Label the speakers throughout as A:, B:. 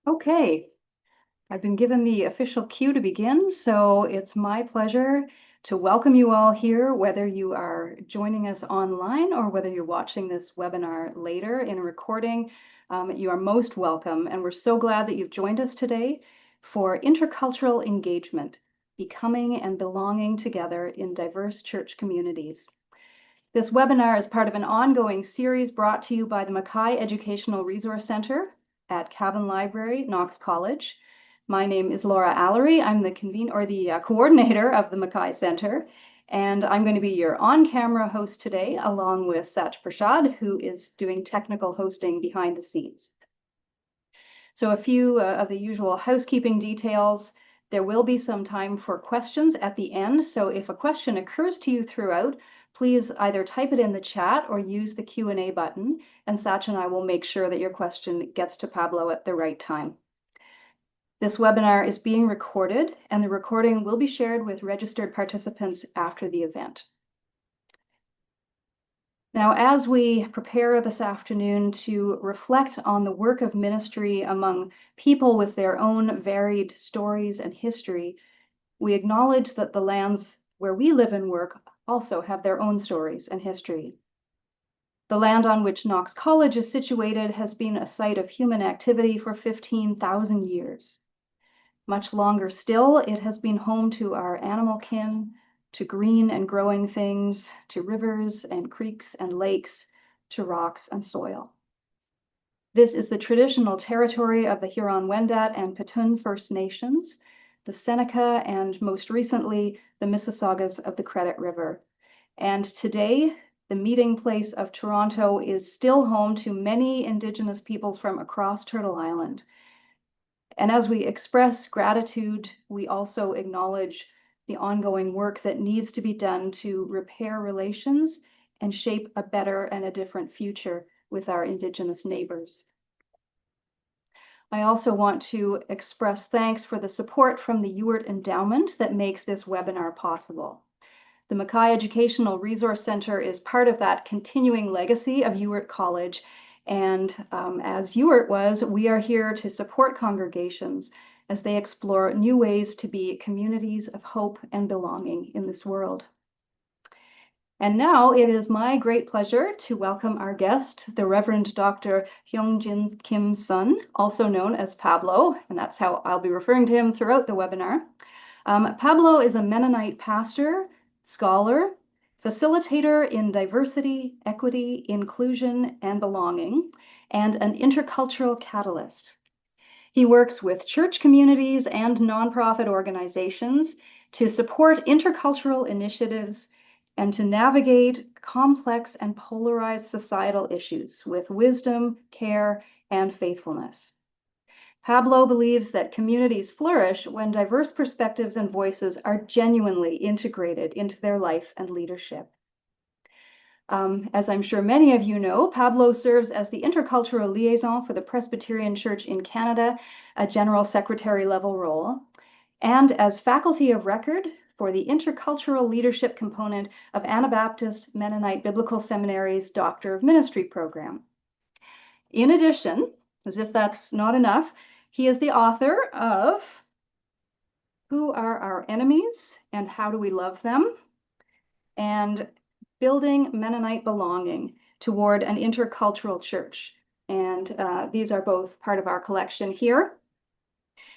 A: Okay, I've been given the official cue to begin, so it's my pleasure to welcome you all here, whether you are joining us online or whether you're watching this webinar later in a recording. You are most welcome, and we're so glad that you've joined us today for Intercultural Engagement, Becoming and Belonging Together in Diverse Church Communities. This webinar is part of an ongoing series brought to you by the Mackay Educational Resource Center at Cavan Library, Knox College. My name is Laura Allery. I'm the coordinator of the Mackay Center, and I'm going to be your on-camera host today, along with Sach Prashad, who is doing technical hosting behind the scenes. So a few of the usual housekeeping details. There will be some time for questions at the end. So if a question occurs to you throughout, please either type it in the chat or use the Q&A button, and Sach and I will make sure that your question gets to Pablo at the right time. This webinar is being recorded, and the recording will be shared with registered participants after the event. Now, as we prepare this afternoon to reflect on the work of ministry among people with their own varied stories and history, we acknowledge that the lands where we live and work also have their own stories and history. The land on which Knox College is situated has been a site of human activity for 15,000 years. Much longer still, it has been home to our animal kin, to green and growing things, to rivers and creeks and lakes, to rocks and soil. This is the traditional territory of the Huron-Wendat and Petun First Nations, the Seneca, and most recently, the Mississaugas of the Credit River. And today, the meeting place of Toronto is still home to many Indigenous peoples from across Turtle Island. And as we express gratitude, we also acknowledge the ongoing work that needs to be done to repair relations and shape a better and a different future with our Indigenous neighbors. I also want to express thanks for the support from the Ewart Endowment that makes this webinar possible. The Mackay Educational Resource Center is part of that continuing legacy of Ewart College, and as Ewart was, we are here to support congregations as they explore new ways to be communities of hope and belonging in this world. And now it is my great pleasure to welcome our guest, the Reverend Dr. Hyungjin Kim Sun, also known as Pablo, and that's how I'll be referring to him throughout the webinar. Pablo is a Mennonite pastor, scholar, facilitator in diversity, equity, inclusion, and belonging, and an intercultural catalyst. He works with church communities and nonprofit organizations to support intercultural initiatives and to navigate complex and polarized societal issues with wisdom, care, and faithfulness. Pablo believes that communities flourish when diverse perspectives and voices are genuinely integrated into their life and leadership. As I'm sure many of you know, Pablo serves as the Intercultural Liaison for the Presbyterian Church in Canada, a General Secretary level role, and as Faculty of Record for the Intercultural Leadership component of Anabaptist Mennonite Biblical Seminary's Doctor of Ministry program. In addition, as if that's not enough, he is the author of Who Are Our Enemies and How Do We Love Them? And Building Mennonite Belonging Toward an Intercultural Church. And these are both part of our collection here.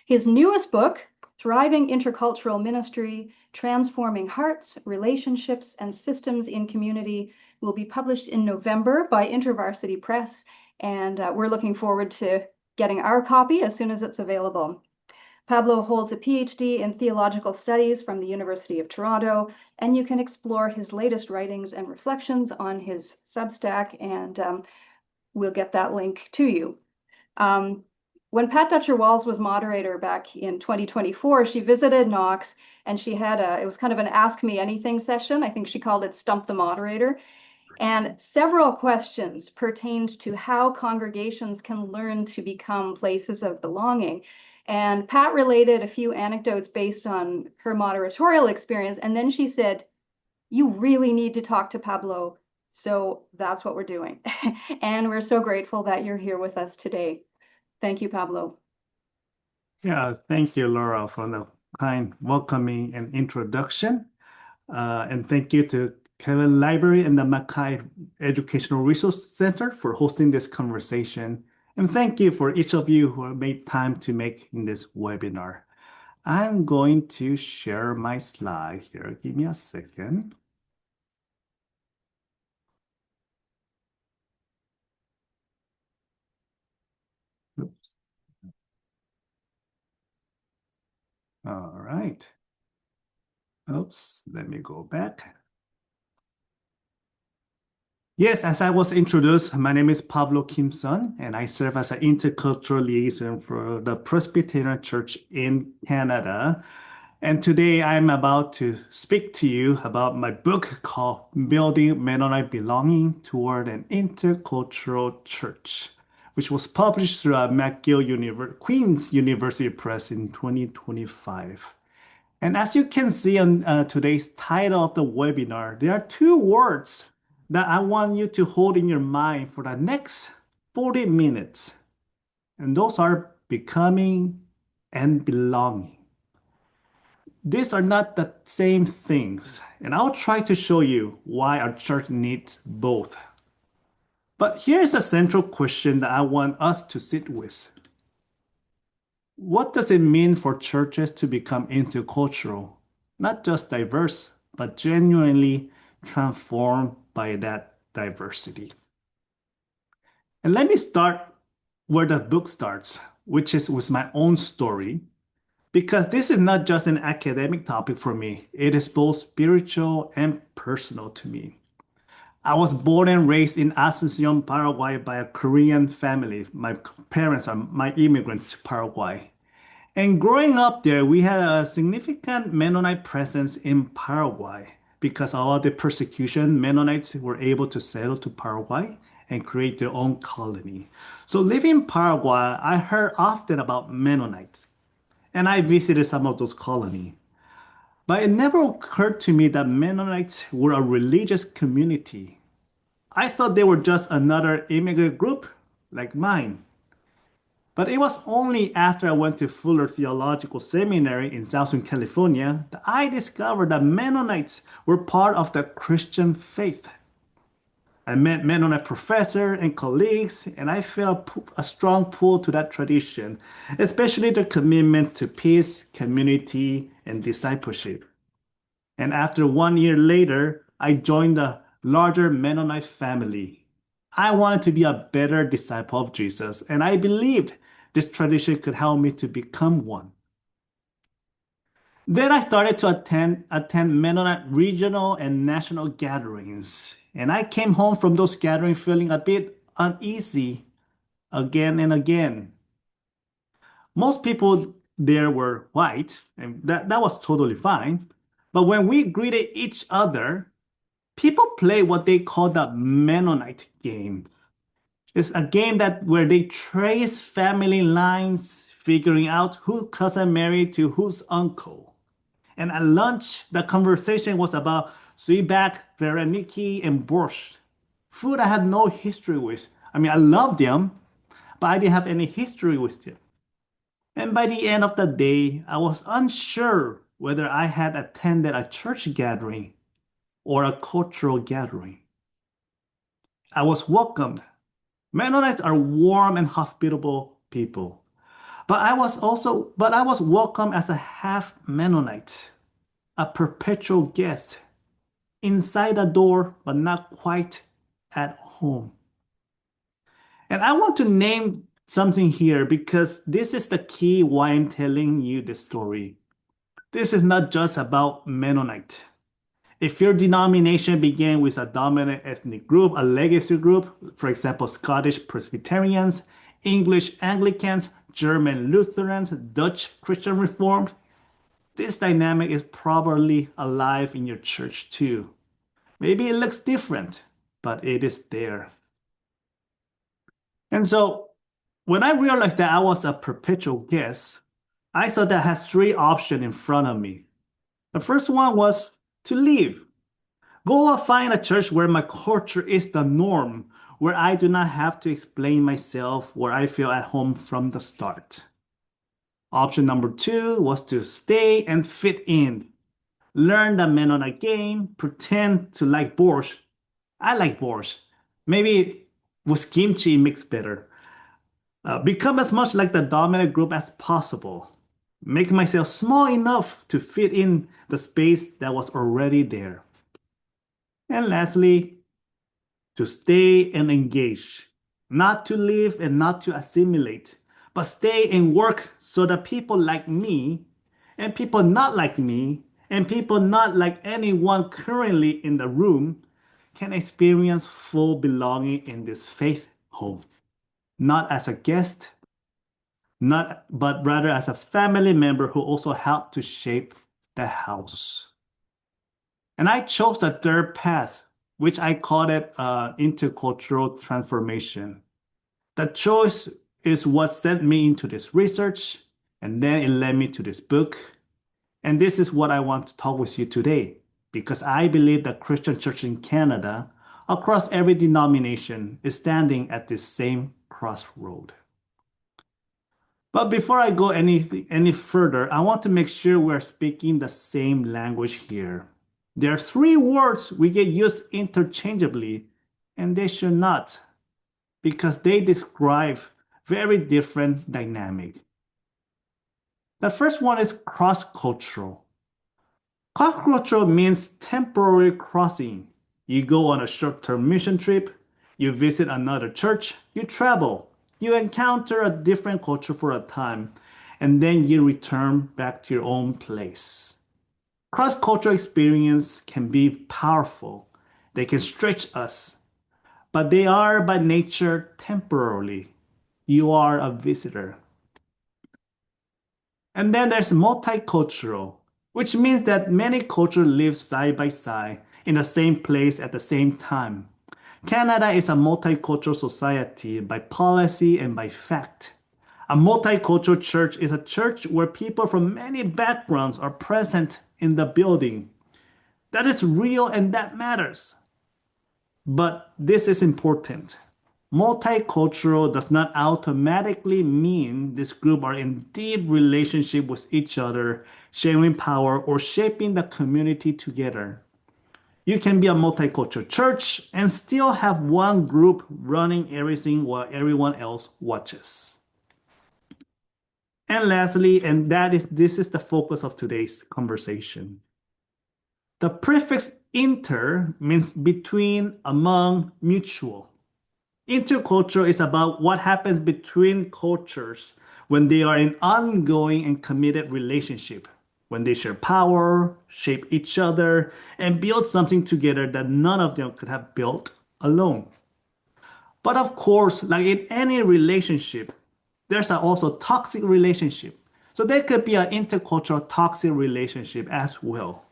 A: His newest book, Thriving Intercultural Ministry, Transforming Hearts, Relationships, and Systems in Community, will be published in November by InterVarsity Press, and we're looking forward to getting our copy as soon as it's available. Pablo holds a PhD in Theological Studies from the University of Toronto, and you can explore his latest writings and reflections on his Substack, and we'll get that link to you. When Pat Dutcher-Walls was moderator back in 2024, she visited Knox, and she had it was kind of an Ask Me Anything session. I think she called it Stump the Moderator. And several questions pertained to how congregations can learn to become places of belonging. And Pat related a few anecdotes based on her moderatorial experience. And then she said, you really need to talk to Pablo. So that's what we're doing. And we're so grateful that you're here with us today. Thank you, Pablo.
B: Yeah, thank you, Laura, for the kind welcoming and introduction. And thank you to Kevin Library and the Mackay Educational Resource Center for hosting this conversation. And thank you for each of you who have made time to make in this webinar. I'm going to share my slide here. Give me a second. Oops. All right. Oops, let me go back. Yes, as I was introduced, my name is Pablo Kimson, and I serve as an intercultural liaison for the Presbyterian Church in Canada. And today I'm about to speak to you about my book called Building Mennonite Belonging Toward an Intercultural Church, which was published through Queen's University Press in 2025. And as you can see on today's title of the webinar, there are two words that I want you to hold in your mind for the next 40 minutes. And those are becoming and belonging. These are not the same things. And I'll try to show you why our church needs both. But here's a central question that I want us to sit with. What does it mean for churches to become intercultural? Not just diverse, but genuinely transformed by that diversity. And let me start where the book starts, which is with my own story, because this is not just an academic topic for me, it is both spiritual and personal to me. I was born and raised in Asunción, Paraguay by a Korean family. My parents are my immigrants to Paraguay. And growing up there, we had a significant Mennonite presence in Paraguay because of all the persecution. Mennonites were able to settle to Paraguay and create their own colony. So living in Paraguay, I heard often about Mennonites, and I visited some of those colonies. But it never occurred to me that Mennonites were a religious community. I thought they were just another immigrant group like mine. But it was only after I went to Fuller Theological Seminary in Southern California that I discovered that Mennonites were part of the Christian faith. I met Mennonite professors and colleagues, and I felt a strong pull to that tradition, especially their commitment to peace, community, and discipleship. And after 1 year later, I joined the larger Mennonite family. I wanted to be a better disciple of Jesus, and I believed this tradition could help me to become one. Then I started to attend Mennonite regional and national gatherings, and I came home from those gatherings feeling a bit uneasy again and again. Most people there were white, and that was totally fine. But when we greeted each other, people play what they call the Mennonite game. It's a game that where they trace family lines, figuring out who cousin married to whose uncle. And at lunch, the conversation was about suibak, vereniki, and borscht. Food I had no history with. I mean, I loved them, but I didn't have any history with them. And by the end of the day, I was unsure whether I had attended a church gathering or a cultural gathering. I was welcomed. Mennonites are warm and hospitable people. But I was welcome as a half Mennonite, a perpetual guest, inside the door, but not quite at home. And I want to name something here because this is the key why I'm telling you this story. This is not just about Mennonite. If your denomination began with a dominant ethnic group, a legacy group, for example, Scottish Presbyterians, English Anglicans, German Lutherans, Dutch Christian Reformed, this dynamic is probably alive in your church too. Maybe it looks different, but it is there. And so when I realized that I was a perpetual guest, I saw that I had three options in front of me. The first one was to leave. Go and find a church where my culture is the norm, where I do not have to explain myself, where I feel at home from the start. Option number two was to stay and fit in. Learn the Mennonite game, pretend to like borscht. I like borscht. Maybe with kimchi mixed better. Become as much like the dominant group as possible. Make myself small enough to fit in the space that was already there. And lastly, to stay and engage, not to live and not to assimilate, but stay and work so that people like me and people not like me and people not like anyone currently in the room can experience full belonging in this faith home, not as a guest, not but rather as a family member who also helped to shape the house. And I chose the third path, which I called it intercultural transformation. The choice is what sent me into this research, and then it led me to this book. And this is what I want to talk with you today, because I believe the Christian church in Canada, across every denomination, is standing at this same crossroad. But before I go any further, I want to make sure we're speaking the same language here. There are three words we get used interchangeably, and they should not, because they describe very different dynamic. The first one is cross-cultural. Cross-cultural means temporary crossing. You go on a short-term mission trip, you visit another church, you travel, you encounter a different culture for a time, and then you return back to your own place. Cross-cultural experience can be powerful. They can stretch us, but they are by nature temporarily. You are a visitor. And then there's multicultural, which means that many cultures live side by side in the same place at the same time. Canada is a multicultural society by policy and by fact. A multicultural church is a church where people from many backgrounds are present in the building. That is real and that matters. But this is important. Multicultural does not automatically mean this group are in deep relationship with each other, sharing power or shaping the community together. You can be a multicultural church and still have one group running everything while everyone else watches. And lastly, and this is the focus of today's conversation. The prefix inter means between, among, mutual. Intercultural is about what happens between cultures when they are in ongoing and committed relationship, when they share power, shape each other, and build something together that none of them could have built alone. But of course, like in any relationship, there's also toxic relationship. So there could be an intercultural toxic relationship as well.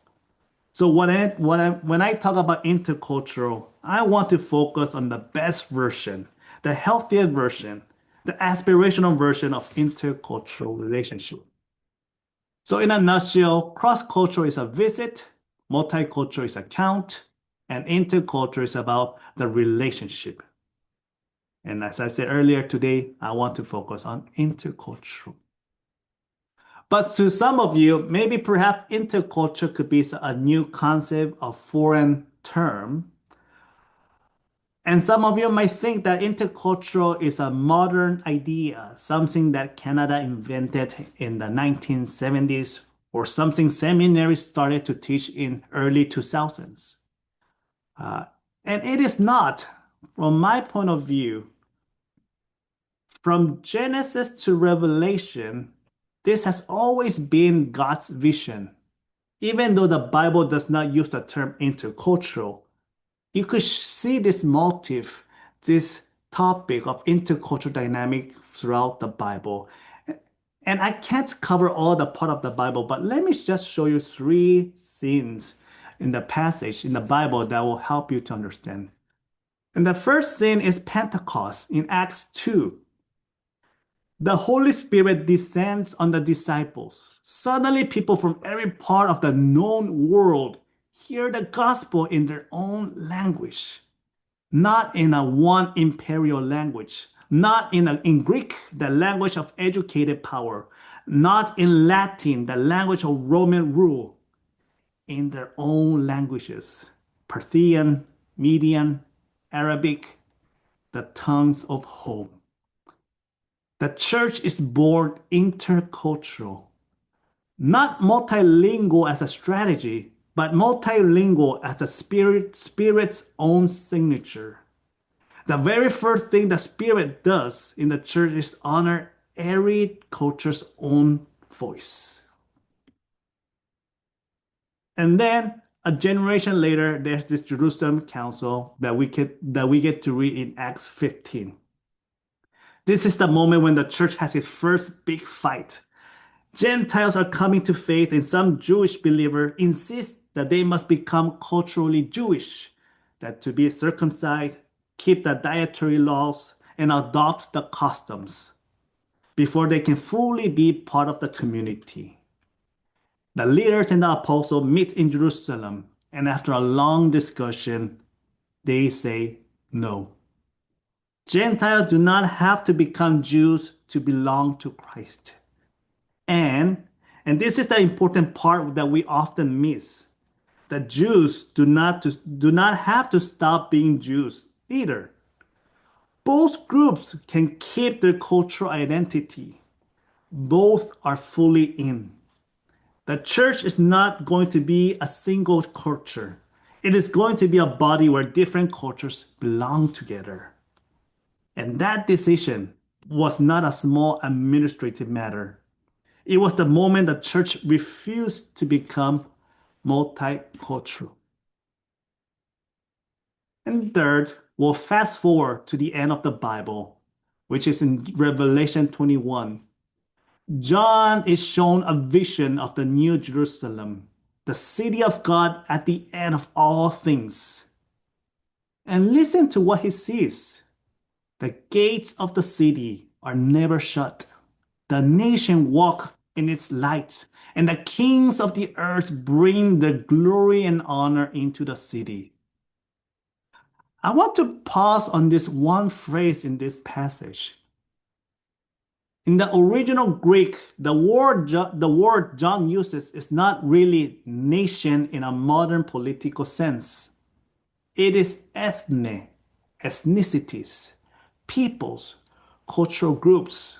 B: So when I talk about intercultural, I want to focus on the best version, the healthiest version, the aspirational version of intercultural relationship. So in a nutshell, cross-cultural is a visit, multicultural is a count, and intercultural is about the relationship. And as I said earlier today, I want to focus on intercultural. But to some of you, maybe perhaps interculture could be a new concept of foreign term. And some of you might think that intercultural is a modern idea, something that Canada invented in the 1970s or something seminaries started to teach in early 2000s. And it is not, from my point of view, from Genesis to Revelation, this has always been God's vision. Even though the Bible does not use the term intercultural, you could see this motif, this topic of intercultural dynamic throughout the Bible. And I can't cover all the part of the Bible, but let me just show you three scenes in the passage in the Bible that will help you to understand. And the first scene is Pentecost in Acts 2. The Holy Spirit descends on the disciples. Suddenly, people from every part of the known world hear the gospel in their own language, not in a one imperial language, not in Greek, the language of educated power, not in Latin, the language of Roman rule, in their own languages, Parthian, Median, Arabic, the tongues of home. The church is born intercultural, not multilingual as a strategy, but multilingual as the spirit's own signature. The very first thing the Spirit does in the church is honor every culture's own voice. And then a generation later, there's this Jerusalem council that we get to read in Acts 15. This is the moment when the church has its first big fight. Gentiles are coming to faith, and some Jewish believers insist that they must become culturally Jewish, that to be circumcised, keep the dietary laws, and adopt the customs before they can fully be part of the community. The leaders and the apostles meet in Jerusalem, and after a long discussion, they say no. Gentiles do not have to become Jews to belong to Christ. And and this is the important part that we often miss. The Jews do not have to stop being Jews either. Both groups can keep their cultural identity. Both are fully in. The church is not going to be a single culture. It is going to be a body where different cultures belong together. And that decision was not a small administrative matter. It was the moment the church refused to become multicultural. And third, we'll fast forward to the end of the Bible, which is in Revelation 21. John is shown a vision of the New Jerusalem, the city of God at the end of all things. And listen to what he sees. The gates of the city are never shut. The nation walk in its light, and the kings of the earth bring their glory and honor into the city. I want to pause on this one phrase in this passage. In the original Greek, the word John uses is not really nation in a modern political sense. It is ethne, ethnicities, peoples, cultural groups.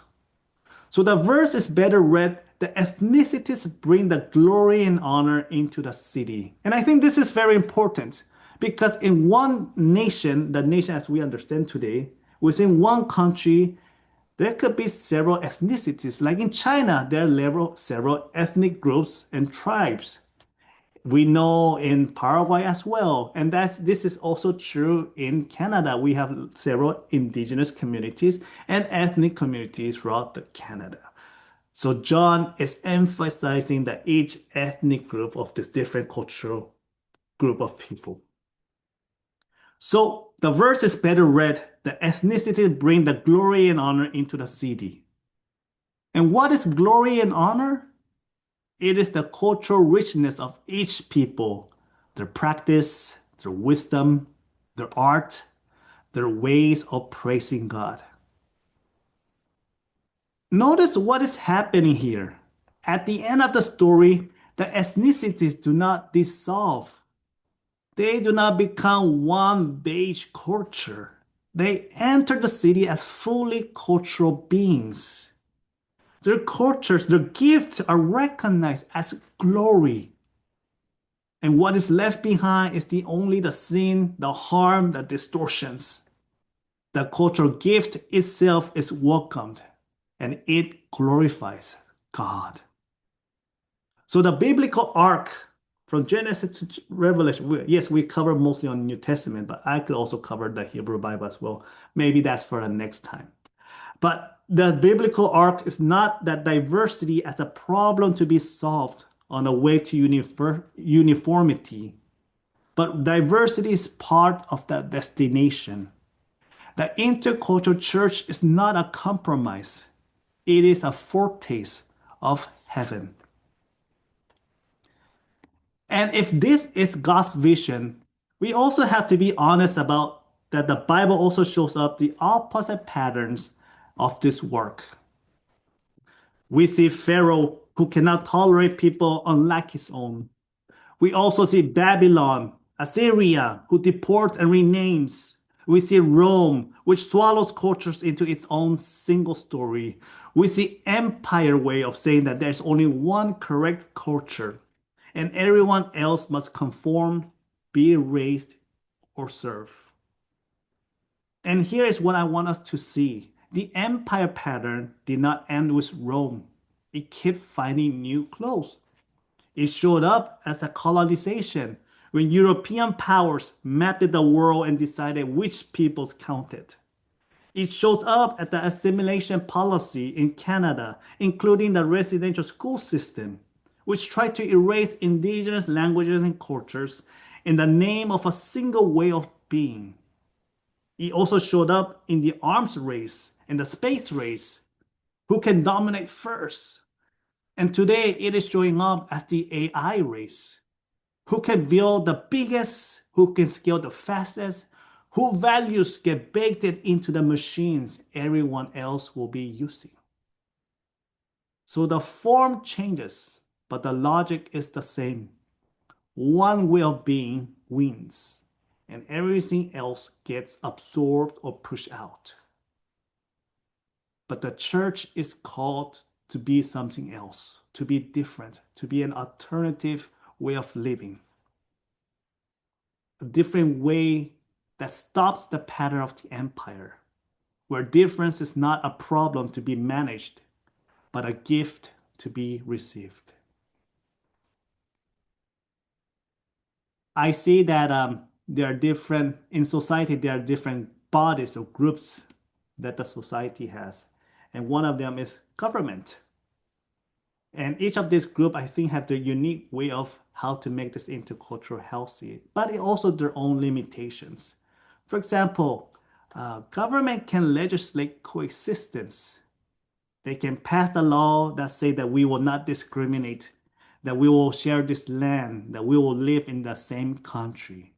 B: So the verse is better read, the ethnicities bring the glory and honor into the city. And I think this is very important because in one nation, the nation as we understand today, within one country, there could be several ethnicities. Like in China, there are several ethnic groups and tribes. We know in Paraguay as well. And this is also true in Canada. We have several indigenous communities and ethnic communities throughout Canada. So John is emphasizing that each ethnic group of this different cultural group of people. So the verse is better read, the ethnicity bring the glory and honor into the city. And what is glory and honor? It is the cultural richness of each people, their practice, their wisdom, their art, their ways of praising God. Notice what is happening here. At the end of the story, the ethnicities do not dissolve. They do not become one beige culture. They enter the city as fully cultural beings. Their cultures, their gifts are recognized as glory. And what is left behind is only the sin, the harm, the distortions. The cultural gift itself is welcomed and it glorifies God. So the biblical arc from Genesis to Revelation, yes, we cover mostly on New Testament, but I could also cover the Hebrew Bible as well. Maybe that's for the next time. But the biblical arc is not that diversity as a problem to be solved on the way to uniformity, but diversity is part of that destination. The intercultural church is not a compromise. It is a foretaste of heaven. And if this is God's vision, we also have to be honest about that the Bible also shows up the opposite patterns of this work. We see Pharaoh who cannot tolerate people unlike his own. We also see Babylon, Assyria, who deports and renames. We see Rome, which swallows cultures into its own single story. We see empire way of saying that there's only one correct culture, and everyone else must conform, be erased, or serve. And here is what I want us to see. The empire pattern did not end with Rome. It kept finding new clothes. It showed up as a colonization when European powers mapped the world and decided which peoples counted. It showed up at the assimilation policy in Canada, including the residential school system, which tried to erase indigenous languages and cultures in the name of a single way of being. It also showed up in the arms race and the space race. Who can dominate first? And today it is showing up as the AI race. Who can build the biggest? Who can scale the fastest? Who values get baked into the machines everyone else will be using? So the form changes, but the logic is the same. One way of being wins, and everything else gets absorbed or pushed out. But the church is called to be something else, to be different, to be an alternative way of living, a different way that stops the pattern of the empire, where difference is not a problem to be managed, but a gift to be received. I see that there are different, in society, there are different bodies or groups that the society has. And one of them is government. And each of these groups, I think, have their unique way of how to make this intercultural healthy, but it also their own limitations. For example, government can legislate coexistence. They can pass a law that say that we will not discriminate, that we will share this land, that we will live in the same country.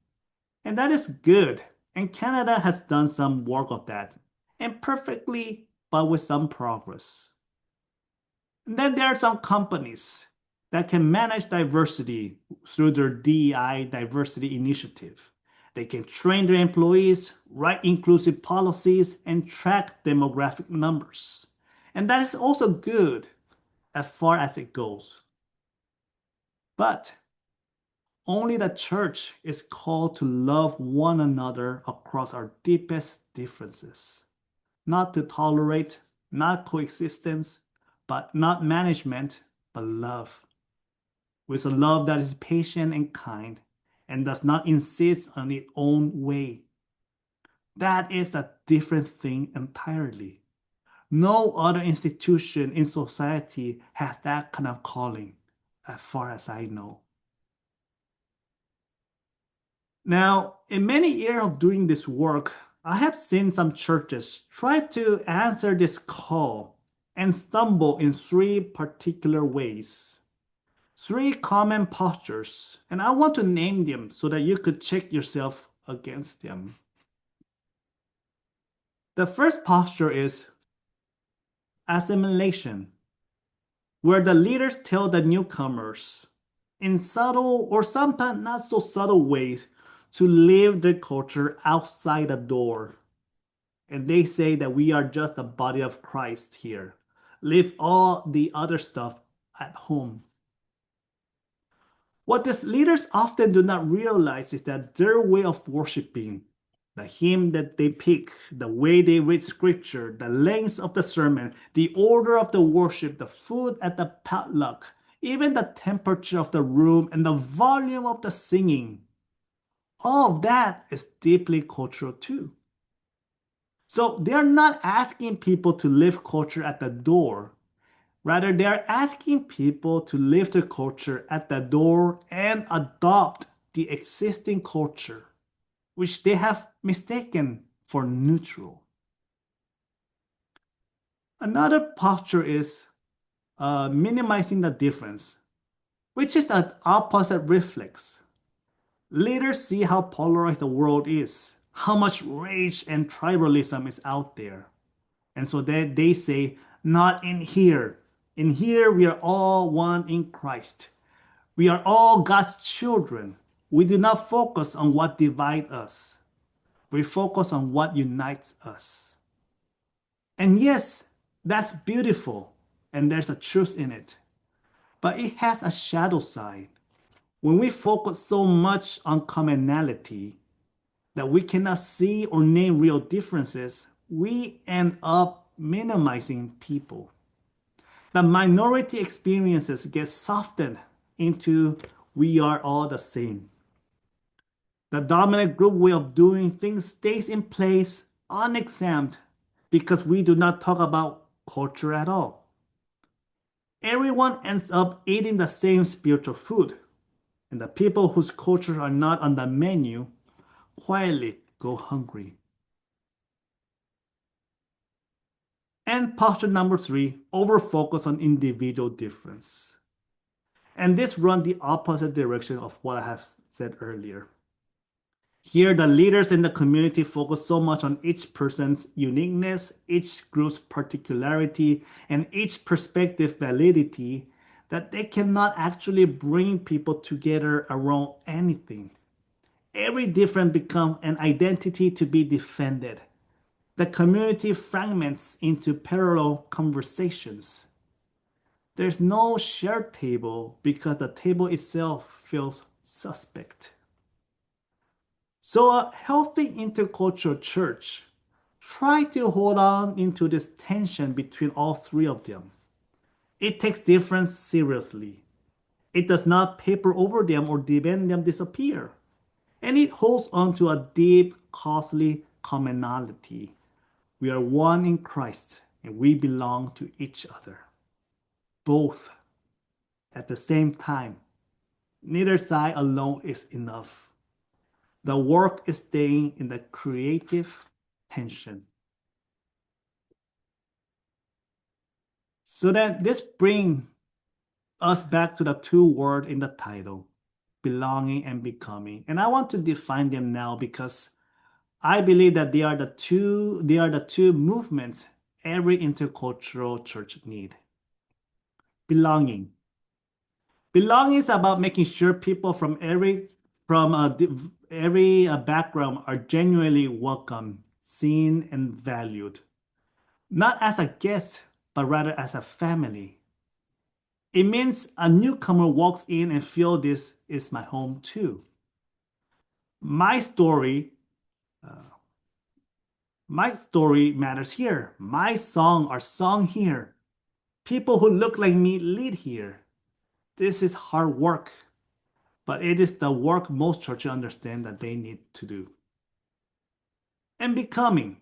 B: And that is good. And Canada has done some work of that, imperfectly, but with some progress. And then there are some companies that can manage diversity through their DEI diversity initiative. They can train their employees, write inclusive policies, and track demographic numbers. And that is also good as far as it goes. But only the church is called to love one another across our deepest differences, not to tolerate, not coexistence, but not management, but love. With a love that is patient and kind and does not insist on its own way. That is a different thing entirely. No other institution in society has that kind of calling, as far as I know. Now, in many years of doing this work, I have seen some churches try to answer this call and stumble in three particular ways. Three common postures, and I want to name them so that you could check yourself against them. The first posture is assimilation, where the leaders tell the newcomers, in subtle or sometimes not so subtle ways, to live their culture outside the door. And they say that we are just the body of Christ here. Leave all the other stuff at home. What these leaders often do not realize is that their way of worshiping, the hymn that they pick, the way they read scripture, the length of the sermon, the order of the worship, the food at the potluck, even the temperature of the room and the volume of the singing, all of that is deeply cultural too. So they're not asking people to live culture at the door. Rather, they're asking people to live the culture at the door and adopt the existing culture, which they have mistaken for neutral. Another posture is minimizing the difference, which is the opposite reflex. Leaders see how polarized the world is, how much rage and tribalism is out there. And so they say, not in here. In here, we are all one in Christ. We are all God's children. We do not focus on what divides us. We focus on what unites us. And yes, that's beautiful, and there's a truth in it. But it has a shadow side. When we focus so much on commonality that we cannot see or name real differences, we end up minimizing people. The minority experiences get softened into we are all the same. The dominant group way of doing things stays in place unexamined because we do not talk about culture at all. Everyone ends up eating the same spiritual food, and the people whose cultures are not on the menu quietly go hungry. And posture number three, over focus on individual difference. And this runs the opposite direction of what I have said earlier. Here, the leaders in the community focus so much on each person's uniqueness, each group's particularity, and each perspective validity that they cannot actually bring people together around anything. Every difference becomes an identity to be defended. The community fragments into parallel conversations. There's no shared table because the table itself feels suspect. So a healthy intercultural church try to hold on into this tension between all three of them. It takes difference seriously. It does not paper over them or demand them disappear. And it holds on to a deep, costly commonality. We are one in Christ and we belong to each other. Both at the same time. Neither side alone is enough. The work is staying in the creative tension. So that this brings us back to the two words in the title, belonging and becoming. And I want to define them now because I believe that they are the two movements every intercultural church need. Belonging. Belonging is about making sure people from every background are genuinely welcome, seen, and valued, not as a guest, but rather as a family. It means a newcomer walks in and feel this is my home too. My story, my story matters here. My song are sung here. People who look like me lead here. This is hard work, but it is the work most churches understand that they need to do. And becoming.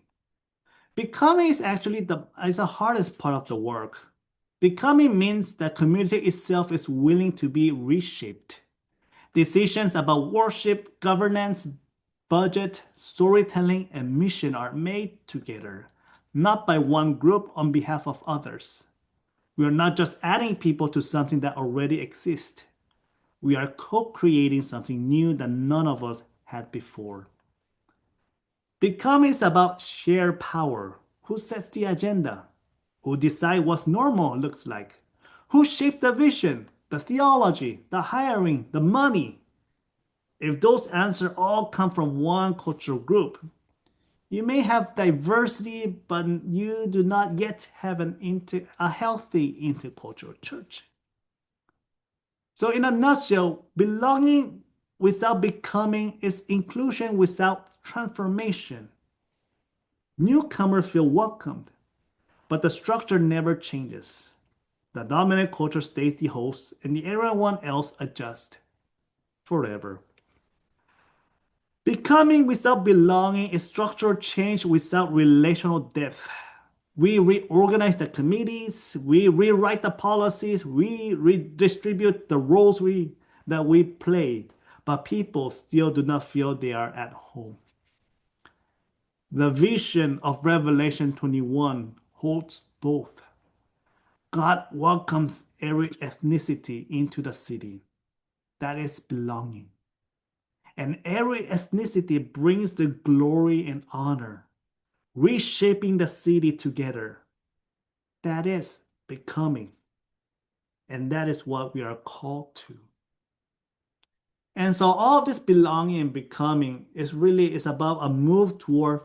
B: Becoming is actually the hardest part of the work. Becoming means the community itself is willing to be reshaped. Decisions about worship, governance, budget, storytelling, and mission are made together, not by one group on behalf of others. We are not just adding people to something that already exists. We are co-creating something new that none of us had before. Becoming is about shared power. Who sets the agenda? Who decides what normal looks like? Who shapes the vision, the theology, the hiring, the money? If those answers all come from one cultural group, you may have diversity, but you do not yet have a healthy intercultural church. So, in a nutshell, belonging without becoming is inclusion without transformation. Newcomers feel welcomed, but the structure never changes. The dominant culture stays the host, and everyone else adjusts forever. Becoming without belonging is structural change without relational depth. We reorganize the committees, we rewrite the policies, we redistribute the roles that we play, but people still do not feel they are at home. The vision of Revelation 21 holds both. God welcomes every ethnicity into the city. That is belonging. And every ethnicity brings the glory and honor, reshaping the city together. That is becoming. And that is what we are called to. And so all of this belonging and becoming is about a move toward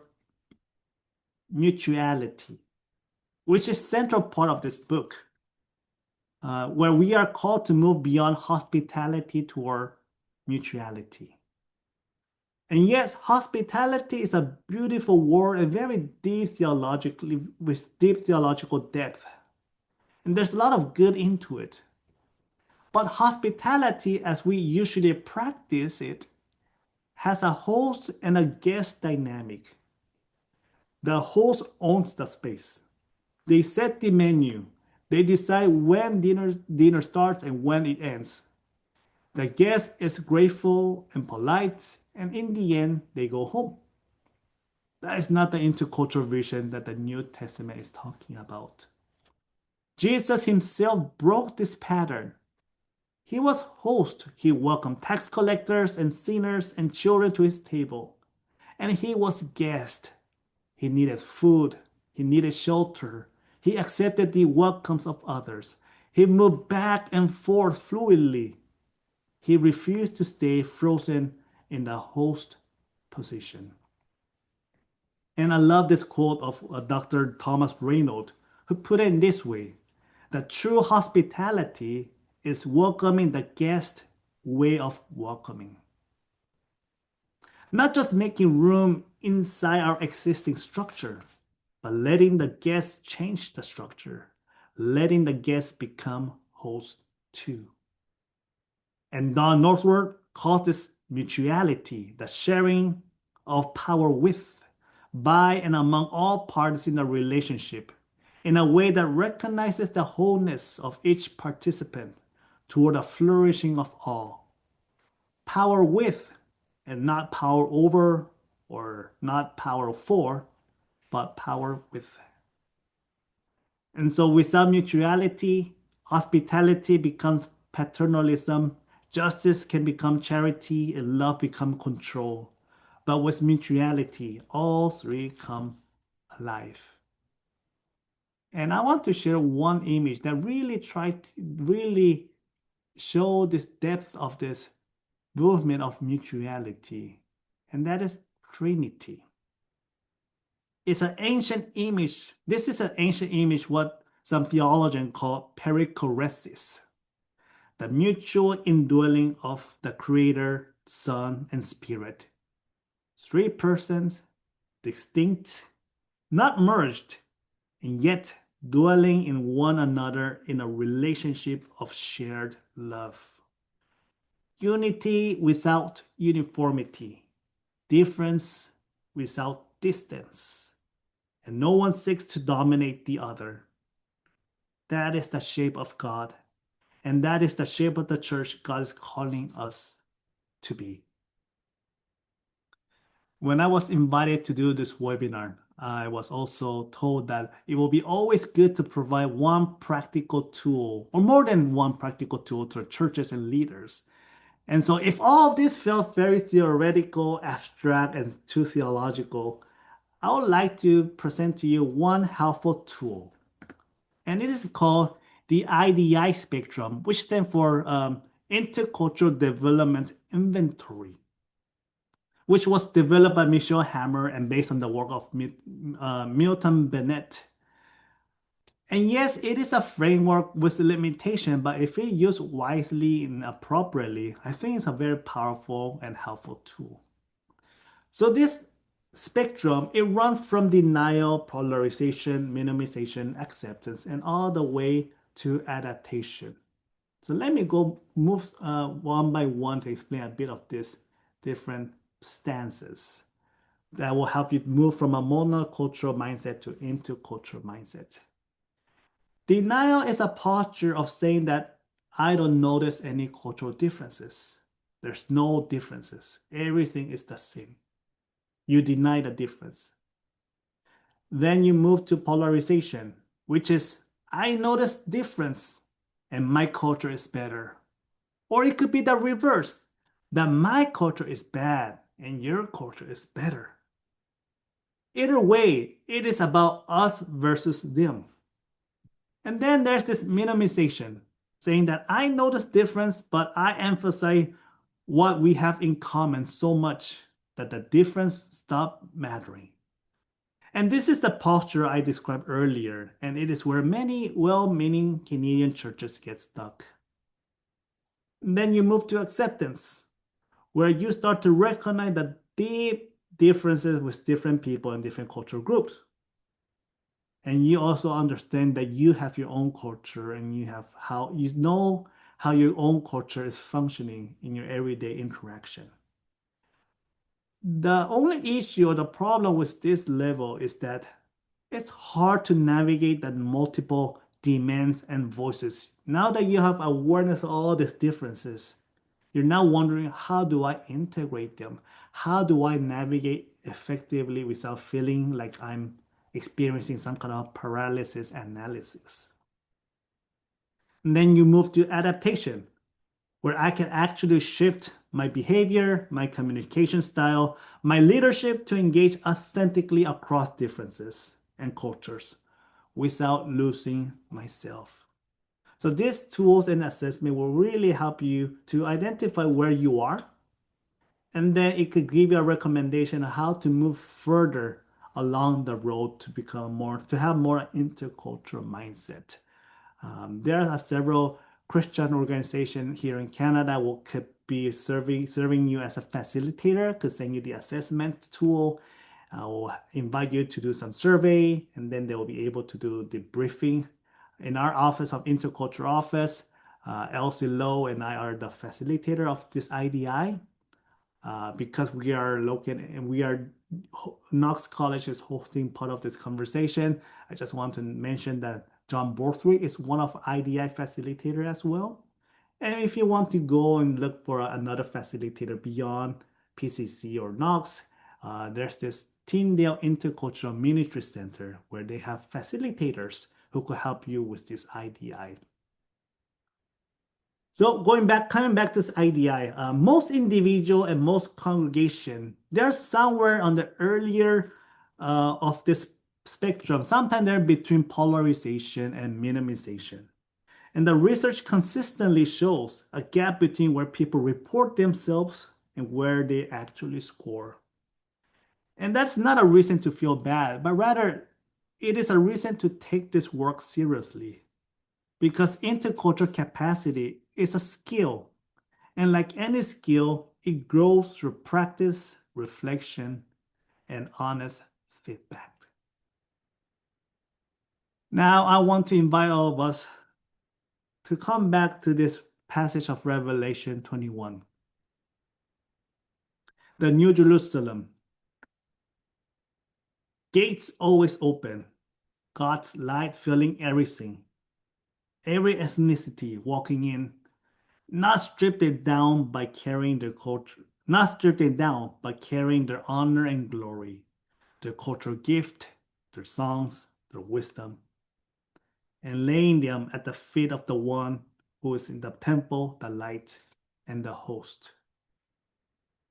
B: mutuality, which is central part of this book, where we are called to move beyond hospitality toward mutuality. And yes, hospitality is a beautiful word and very deep theologically, with deep theological depth. And there's a lot of good into it. But hospitality, as we usually practice it, has a host and a guest dynamic. The host owns the space. They set the menu. They decide when dinner starts and when it ends. The guest is grateful and polite, and in the end, they go home. That is not the intercultural vision that the New Testament is talking about. Jesus himself broke this pattern. He was host. He welcomed tax collectors and sinners and children to his table. And he was guest. He needed food. He needed shelter. He accepted the welcomes of others. He moved back and forth fluidly. He refused to stay frozen in the host position. And I love this quote of Dr. Thomas Reynolds, who put it in this way: that true hospitality is welcoming the guest way of welcoming. Not just making room inside our existing structure, but letting the guests change the structure, letting the guests become hosts too. And Don Northward calls this mutuality, the sharing of power with, by, and among all parties in a relationship, in a way that recognizes the wholeness of each participant toward the flourishing of all. Power with, and not power over or not power for, but power with. And so without mutuality, hospitality becomes paternalism, justice can become charity, and love become control. But with mutuality, all three come alive. And I want to share one image that really tried to really show this depth of this movement of mutuality, and that is Trinity. It's an ancient image. This is an ancient image, what some theologians call perichoresis, the mutual indwelling of the Creator, Son, and Spirit. Three persons, distinct, not merged, and yet dwelling in one another in a relationship of shared love. Unity without uniformity, difference without distance, and no one seeks to dominate the other. That is the shape of God, and that is the shape of the church God is calling us to be. When I was invited to do this webinar, I was also told that it will be always good to provide one practical tool, or more than one practical tool, to churches and leaders. And so if all of this felt very theoretical, abstract, and too theological, I would like to present to you one helpful tool. And it is called the IDI spectrum, which stands for Intercultural Development Inventory, which was developed by Michelle Hammer and based on the work of Milton Bennett. And yes, it is a framework with limitation, but if it used wisely and appropriately, I think it's a very powerful and helpful tool. So this spectrum, it runs from denial, polarization, minimization, acceptance, and all the way to adaptation. So let me go move one by one to explain a bit of these different stances that will help you move from a monocultural mindset to intercultural mindset. Denial is a posture of saying that I don't notice any cultural differences. There's no differences. Everything is the same. You deny the difference. Then you move to polarization, which is I notice difference and my culture is better. Or it could be the reverse, that my culture is bad and your culture is better. Either way, it is about us versus them. And then there's this minimization. saying that I know this difference, but I emphasize what we have in common so much that the difference stop mattering. And this is the posture I described earlier, and it is where many well-meaning Canadian churches get stuck. And then you move to acceptance, where you start to recognize the deep differences with different people and different cultural groups. And you also understand that you have your own culture and you know how your own culture is functioning in your everyday interaction. The only issue or the problem with this level is that it's hard to navigate the multiple demands and voices. Now that you have awareness of all these differences, you're now wondering, how do I integrate them? How do I navigate effectively without feeling like I'm experiencing some kind of paralysis analysis? And then you move to adaptation, where I can actually shift my behavior, my communication style, my leadership to engage authentically across differences and cultures without losing myself. So these tools and assessment will really help you to identify where you are, and then it could give you a recommendation on how to move further along the road to become more, to have more intercultural mindset. There are several Christian organizations here in Canada will could be serving you as a facilitator, could send you the assessment tool. I will invite you to do some survey, and then they will be able to do the briefing. In our office of Intercultural office, Elsie Lowe and I are the facilitator of this IDI. Because we are located and Knox College is hosting part of this conversation. I just want to mention that John Borthwick is one of IDI facilitator as well. And if you want to go and look for another facilitator beyond PCC or Knox, there's this Tyndale Intercultural Ministry Center where they have facilitators who could help you with this IDI. So coming back to this IDI, most individual and most congregation, they're somewhere on the earlier of this spectrum. Sometimes they're between polarization and minimization. And the research consistently shows a gap between where people report themselves and where they actually score. And that's not a reason to feel bad, but rather it is a reason to take this work seriously. Because intercultural capacity is a skill. And like any skill, it grows through practice, reflection, and honest feedback. Now, I want to invite all of us to come back to this passage of Revelation 21. The New Jerusalem. Gates always open. God's light filling everything. Every ethnicity walking in, not stripped it down by carrying their culture, not stripped it down by carrying their honor and glory, their cultural gift, their songs, their wisdom, and laying them at the feet of the one who is in the temple, the light, and the host.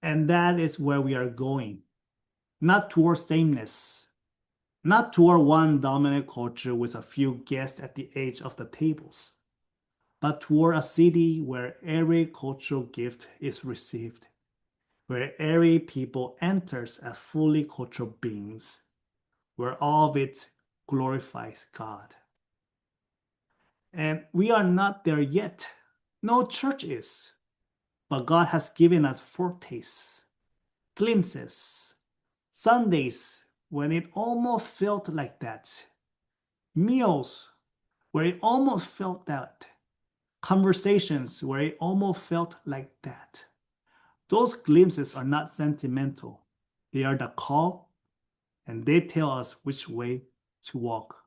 B: And that is where we are going, not toward sameness, not toward one dominant culture with a few guests at the edge of the tables, but toward a city where every cultural gift is received, where every people enters as fully cultural beings, where all of it glorifies God. And we are not there yet. No church is. But God has given us foretastes, glimpses, Sundays when it almost felt like that, meals where it almost felt that, conversations where it almost felt like that. Those glimpses are not sentimental. They are the call, and they tell us which way to walk.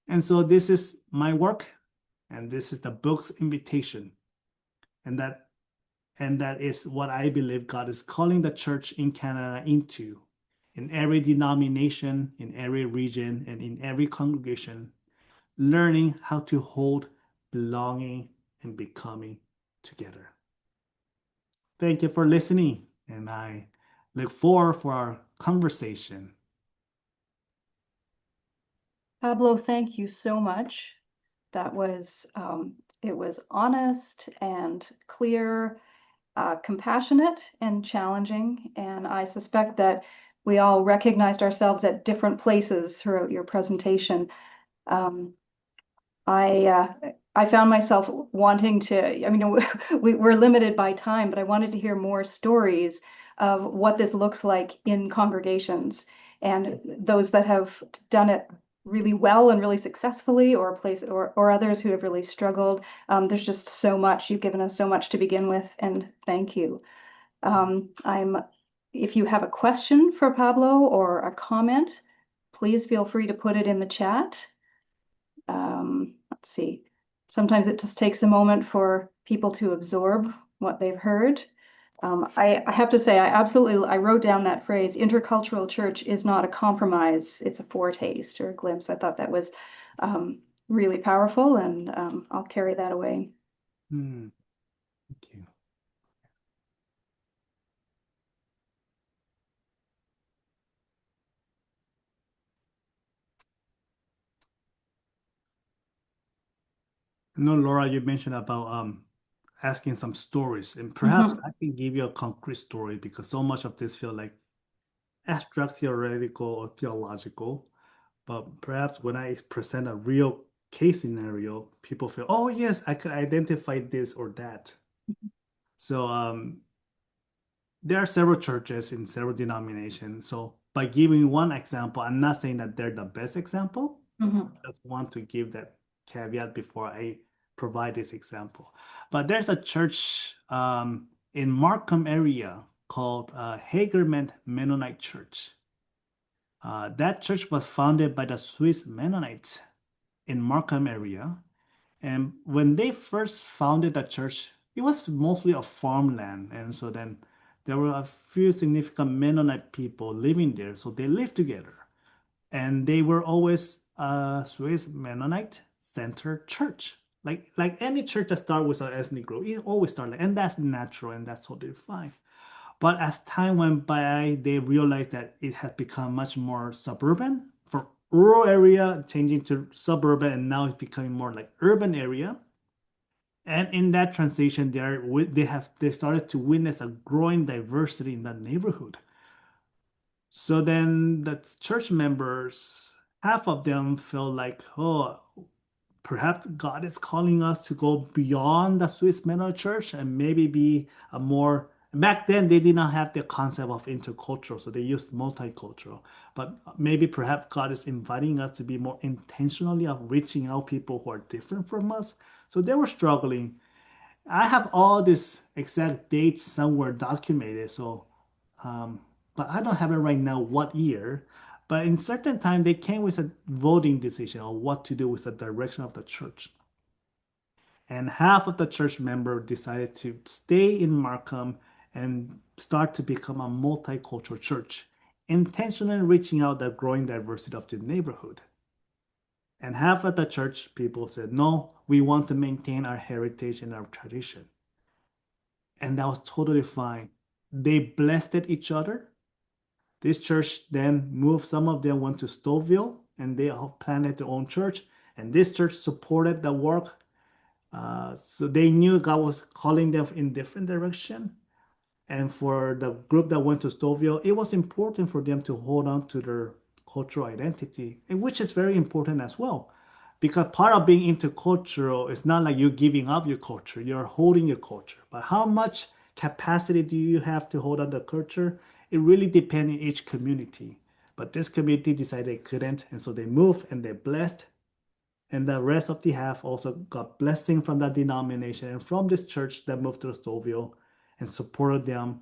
B: And so this is my work, and this is the book's invitation. And that is what I believe God is calling the church in Canada into. In every denomination, in every region, and in every congregation, learning how to hold belonging and becoming together. Thank you for listening, and I look forward for our conversation.
A: Pablo, thank you so much. That was It was honest and clear, compassionate and challenging. And I suspect that we all recognized ourselves at different places throughout your presentation. Um, I found myself wanting to, I mean, we're limited by time, but I wanted to hear more stories of what this looks like in congregations and those that have done it really well and really successfully, or others who have really struggled. There's just so much. You've given us so much to begin with, and thank you. I'm, if you have a question for Pablo or a comment, please feel free to put it in the chat. Let's see. Sometimes it just takes a moment for people to absorb what they've heard. I have to say, I wrote down that phrase, intercultural church is not a compromise, it's a foretaste or a glimpse. I thought that was really powerful, and I'll carry that away.
B: Hmm, thank you. No, Laura, you mentioned about asking some stories, and perhaps
A: Mhm,
B: I can give you a concrete story because so much of this feel like abstract, theoretical, or theological. But perhaps when I present a real case scenario, people feel, oh yes, I could identify this or that. So there are several churches in several denominations. So by giving one example, I'm not saying that they're the best example.
A: mhm,
B: I just want to give that caveat before I provide this example. But there's a church in Markham area called Hagerman Mennonite Church. That church was founded by the Swiss Mennonites in Markham area. And when they first founded the church, it was mostly a farmland. And so then there were a few significant Mennonite people living there. So they lived together. And they were always a Swiss Mennonite centered church. Like any church that starts with an ethnic group, it always starts like, and that's natural and that's totally fine. But as time went by, they realized that it had become much more suburban from rural area changing to suburban, and now it's becoming more like urban area. And in that transition, they started to witness a growing diversity in that neighborhood. So then the church members, half of them felt like, oh, perhaps God is calling us to go beyond the Swiss Mennonite Church and maybe be a more. Back then, they did not have the concept of intercultural, so they used multicultural. But maybe perhaps God is inviting us to be more intentionally of reaching out people who are different from us. So they were struggling. I have all these exact dates somewhere documented, so um, but I don't have it right now what year. But in certain time, they came with a voting decision on what to do with the direction of the church. And half of the church member decided to stay in Markham and start to become a multicultural church, intentionally reaching out the growing diversity of the neighborhood. And half of the church people said, no, we want to maintain our heritage and our tradition. And that was totally fine. They blessed each other. This church then moved, some of them went to Stouffville and they all planted their own church. And this church supported the work. So they knew God was calling them in different direction. And for the group that went to Stouffville, it was important for them to hold on to their cultural identity, and which is very important as well. Because part of being intercultural is not like you giving up your culture, you're holding your culture. But how much capacity do you have to hold on the culture? It really depends on each community. But this community decided they couldn't, and so they moved and they blessed. And the rest of the half also got blessing from that denomination and from this church that moved to Stouffville and supported them.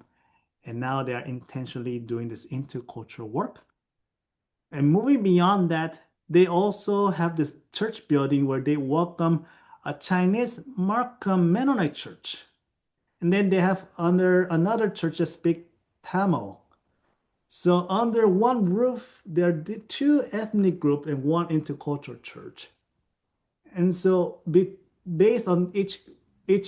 B: And now they are intentionally doing this intercultural work. And moving beyond that, they also have this church building where they welcome a Chinese Markham Mennonite church. And then they have under another church that speak Tamil. So under one roof, there are two ethnic group and one intercultural church. And so based on each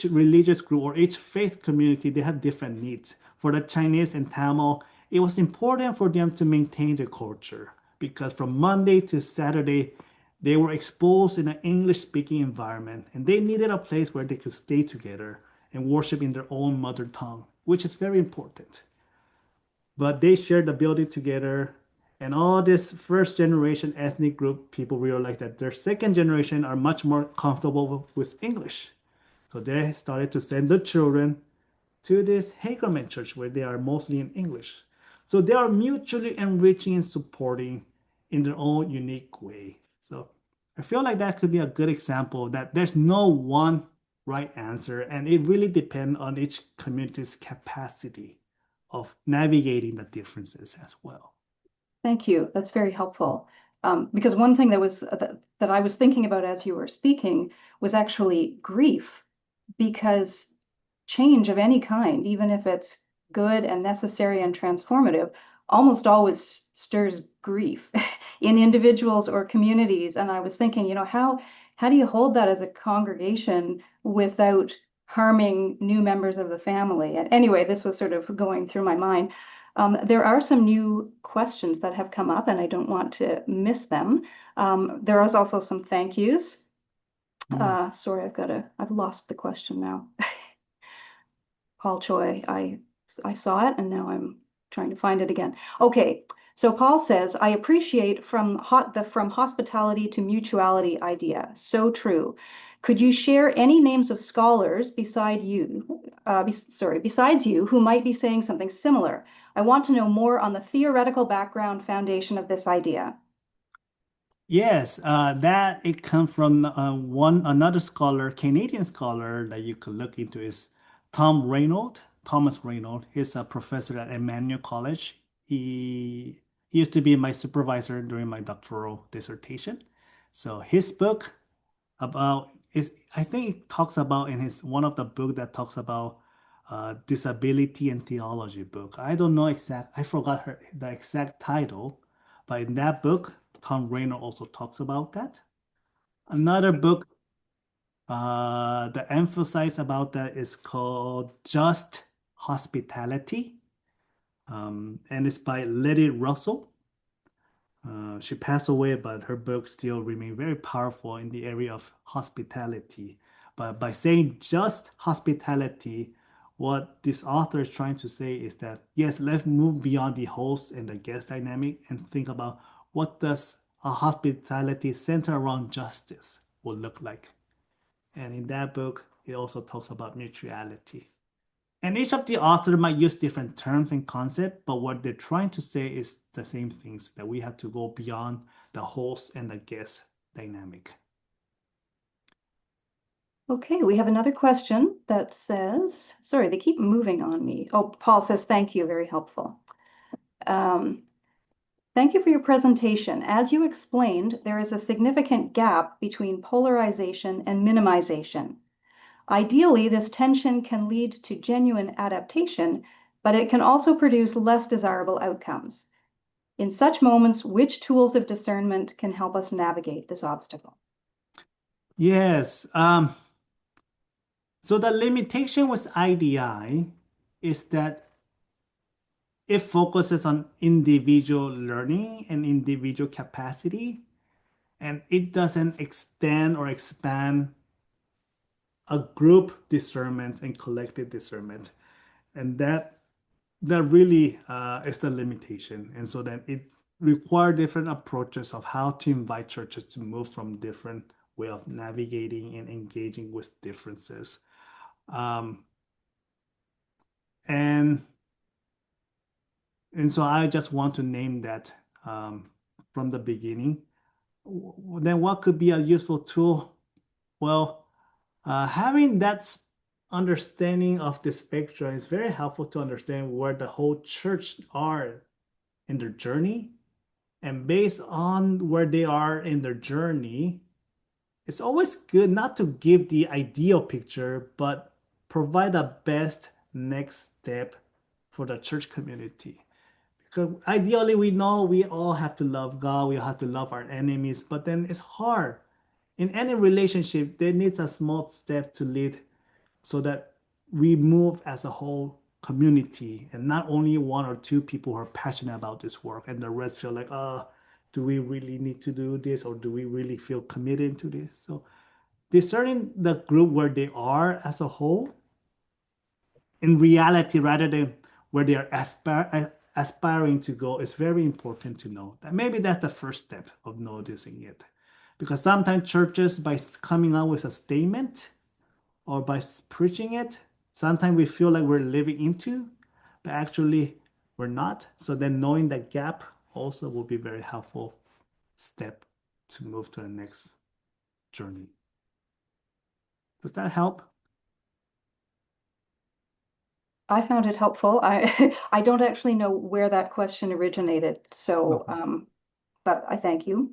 B: religious group or each faith community, they have different needs. For the Chinese and Tamil, it was important for them to maintain the culture because from Monday to Saturday, They were exposed in an English-speaking environment, and they needed a place where they could stay together and worship in their own mother tongue, which is very important. But they shared the building together, and all this first generation ethnic group people realized that their second generation are much more comfortable with English. So they started to send the children to this Hagerman church where they are mostly in English. So they are mutually enriching and supporting in their own unique way. So I feel like that could be a good example that there's no one right answer, and it really depends on each community's capacity of navigating the differences as well.
A: Thank you. That's very helpful. Because one thing that I was thinking about as you were speaking was actually grief, because change of any kind, even if it's good and necessary and transformative, almost always stirs grief in individuals or communities. And I was thinking, how do you hold that as a congregation without harming new members of the family? And anyway, this was sort of going through my mind. There are some new questions that have come up, and I don't want to miss them. There is also some thank yous.
B: Mm.
A: Sorry, I've lost the question now. Paul Choi, I saw it and now I'm trying to find it again. Okay, so Paul says, I appreciate the from hospitality to mutuality idea. So true. Could you share any names of scholars besides you, who might be saying something similar? I want to know more on the theoretical background foundation of this idea.
B: Yes, that it comes from another scholar, Canadian scholar that you could look into is Thomas Reynolds. He's a professor at Emmanuel College. He used to be my supervisor during my doctoral dissertation. So his book about is I think it talks about in his one of the book that talks about disability and theology book. I don't know I forgot the exact title, but in that book, Tom Rainer also talks about that. Another book that emphasize about that is called Just Hospitality, and it's by Letty Russell. She passed away, but her books still remain very powerful in the area of hospitality. But by saying just hospitality, what this author is trying to say is that yes, let's move beyond the host and the guest dynamic and think about what does a hospitality centered around justice will look like. And in that book, it also talks about mutuality. And each of the author might use different terms and concepts, but what they're trying to say is the same things that we have to go beyond the host and the guest dynamic.
A: Okay, we have another question that says, sorry, they keep moving on me. Oh, Paul says, thank you, very helpful. Um, Thank you for your presentation. As you explained, there is a significant gap between polarization and minimization. Ideally, this tension can lead to genuine adaptation, but it can also produce less desirable outcomes. In such moments, which tools of discernment can help us navigate this obstacle?
B: Yes. So the limitation with IDI is that it focuses on individual learning and individual capacity, and it doesn't extend or expand a group discernment and collective discernment. And that really is the limitation. And so then it require different approaches of how to invite churches to move from different way of navigating and engaging with differences. Um, and and so I just want to name that from the beginning. Then what could be a useful tool? Well, having that understanding of the spectrum is very helpful to understand where the whole church are in their journey. And based on where they are in their journey, it's always good not to give the ideal picture, but provide the best next step for the church community. Because ideally, we know we all have to love God, we have to love our enemies, but then it's hard. In any relationship, there needs a small step to lead so that we move as a whole community and not only one or two people who are passionate about this work and the rest feel like, do we really need to do this or do we really feel committed to this? So discerning the group where they are as a whole in reality rather than where they are aspiring to go is very important to know. That maybe that's the first step of noticing it. Because sometimes churches, by coming out with a statement or by preaching it, sometimes we feel like we're living into, but actually we're not. So then knowing that gap also will be very helpful step to move to the next journey. Does that help?
A: I found it helpful. I don't actually know where that question originated, so
B: Okay.
A: but I thank you.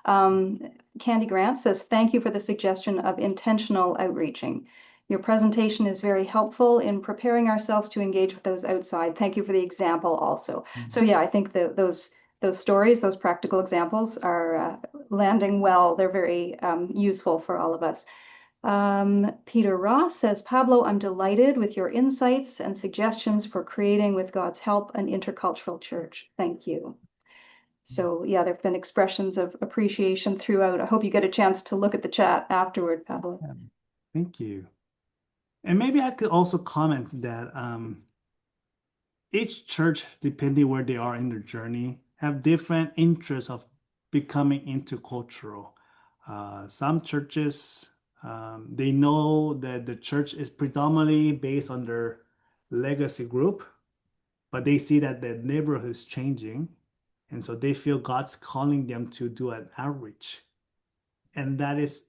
A: Um, Candy Grant says, thank you for the suggestion of intentional outreaching. Your presentation is very helpful in preparing ourselves to engage with those outside. Thank you for the example also. So yeah, I think those stories, those practical examples are landing well. They're very useful for all of us. Peter Ross says, Pablo, I'm delighted with your insights and suggestions for creating, with God's help, an intercultural church. Thank you. So yeah, there have been expressions of appreciation throughout. I hope you get a chance to look at the chat afterward, Pablo.
B: Yeah. Thank you. And maybe I could also comment that each church, depending where they are in their journey, have different interests of becoming intercultural. Some churches, they know that the church is predominantly based on their legacy group, but they see that the neighborhood is changing. And so they feel God's calling them to do an outreach. And that is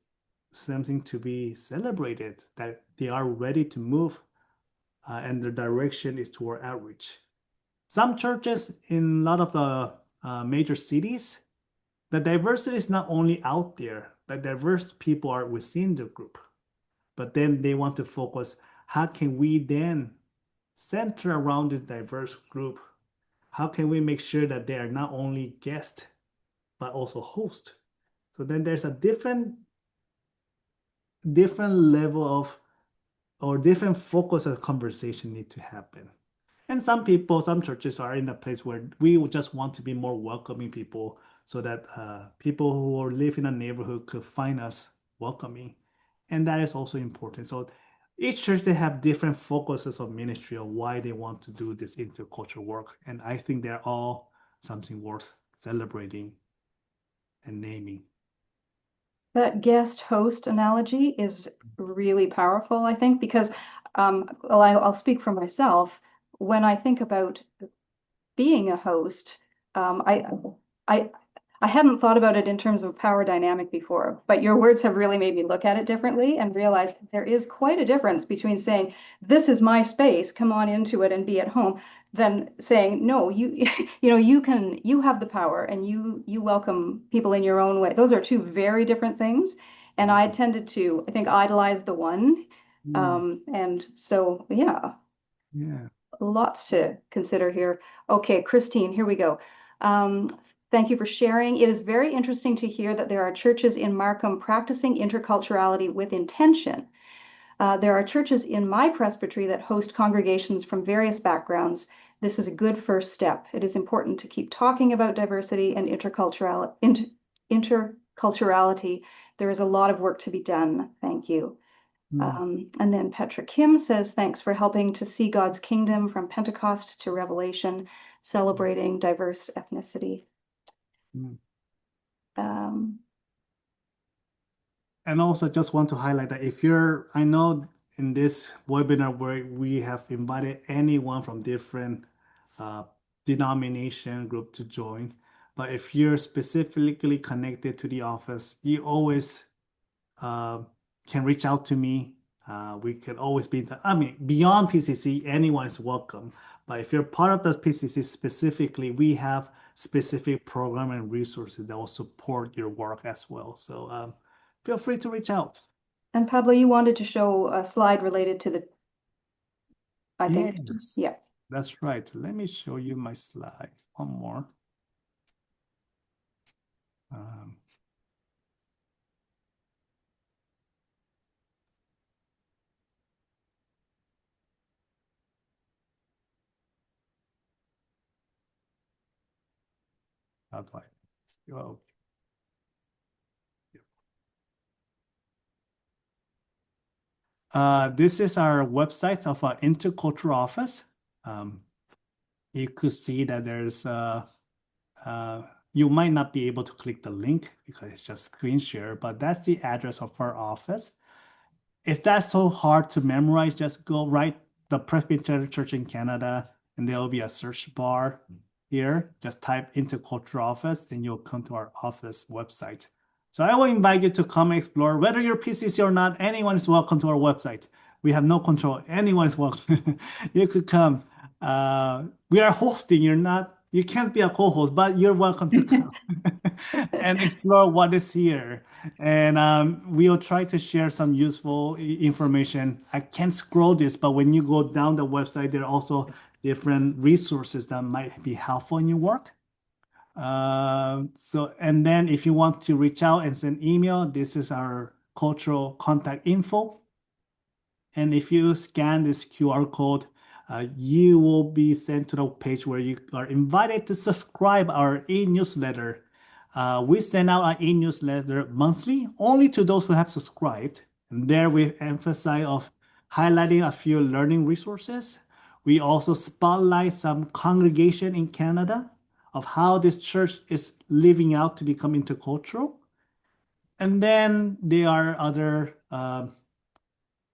B: something to be celebrated, that they are ready to move and the direction is toward outreach. Some churches in a lot of the major cities, the diversity is not only out there, but diverse people are within the group. But then they want to focus, how can we then center around this diverse group? How can we make sure that they are not only guests, but also host? So then there's a different level of or different focus of conversation need to happen. And some people, some churches are in a place where we just want to be more welcoming people so that people who live in a neighborhood could find us welcoming. And that is also important. So each church, they have different focuses of ministry of why they want to do this intercultural work. And I think they're all something worth celebrating and naming.
A: That guest host analogy is really powerful, I think, because well, I'll speak for myself. When I think about being a host, I I hadn't thought about it in terms of power dynamic before, but your words have really made me look at it differently and realize there is quite a difference between saying, this is my space, come on into it and be at home, than saying, no, you you have the power and you welcome people in your own way. Those are two very different things. And I tended to, I think, idolize the one.
B: Mm,
A: And so, yeah,
B: yeah.
A: lots to consider here. Okay, Christine, here we go. Thank you for sharing. It is very interesting to hear that there are churches in Markham practicing interculturality with intention. There are churches in my presbytery that host congregations from various backgrounds. This is a good first step. It is important to keep talking about diversity and interculturality. There is a lot of work to be done. Thank you.
B: Mm,
A: And then Petra Kim says, thanks for helping to see God's kingdom from Pentecost to Revelation, celebrating diverse ethnicity.
B: mm.
A: Um,
B: And also just want to highlight that if you're, I know in this webinar where we have invited anyone from different uh, denomination group to join, but if you're specifically connected to the office, you always uh, can reach out to me. We can always be in touch. I mean, beyond PCC, anyone is welcome. But if you're part of the PCC specifically, we have specific program and resources that will support your work as well. So feel free to reach out.
A: and Pablo, you wanted to show a slide related to the, I think,
B: Yes,
A: yeah.
B: that's right. Let me show you my slide. One more. Um, how do I? So, this is our website of our intercultural office. Um, you could see that uh, you might not be able to click the link because it's just screen share, but that's the address of our office. If that's so hard to memorize, just go write the Presbyterian Church in Canada, and there will be a search bar here. Just type Intercultural Office, and you'll come to our office website. So I will invite you to come explore. Whether you're PCC or not, anyone is welcome to our website. We have no control. Anyone is welcome. You could come. We are hosting. You're not. You can't be a co-host, but you're welcome to come and explore what is here. And we'll try to share some useful information. I can't scroll this, but when you go down the website, there are also different resources that might be helpful in your work. And then if you want to reach out and send email, this is our cultural contact info. And if you scan this QR code, you will be sent to the page where you are invited to subscribe our e-newsletter. We send out our e-newsletter monthly only to those who have subscribed. And there we emphasize of highlighting a few learning resources. We also spotlight some congregation in Canada of how this church is living out to become intercultural. And then there are other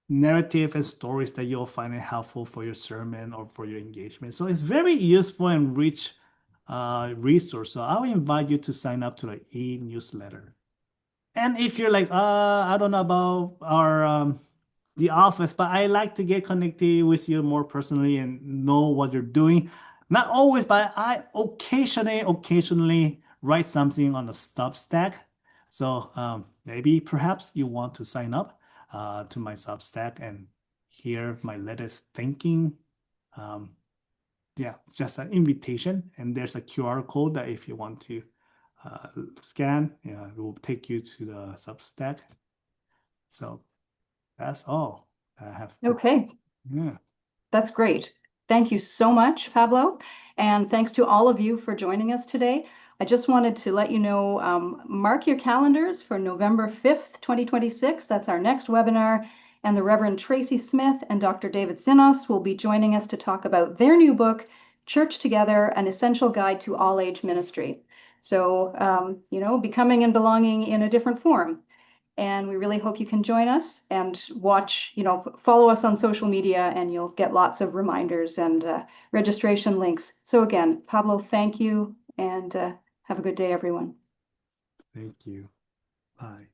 B: narrative and stories that you'll find it helpful for your sermon or for your engagement. So it's very useful and rich resource. So I'll invite you to sign up to the e-newsletter. And if you're like, I don't know about our the office, but I like to get connected with you more personally and know what you're doing. Not always, but I occasionally write something on the Substack. So maybe perhaps you want to sign up to my Substack and hear my latest thinking. Um, yeah, just an invitation, and there's a QR code that if you want to scan, yeah, it will take you to the Substack. So that's all I have.
A: Okay.
B: Yeah.
A: That's great. Thank you so much, Pablo. And thanks to all of you for joining us today. I just wanted to let you know, mark your calendars for November 5th, 2026. That's our next webinar. And the Reverend Tracy Smith and Dr. David Sinos will be joining us to talk about their new book, Church Together, An Essential Guide to All Age Ministry. So, becoming and belonging in a different form. And we really hope you can join us and watch, follow us on social media, and you'll get lots of reminders and registration links. So again, Pablo, thank you, and have a good day, everyone.
B: Thank you. Bye.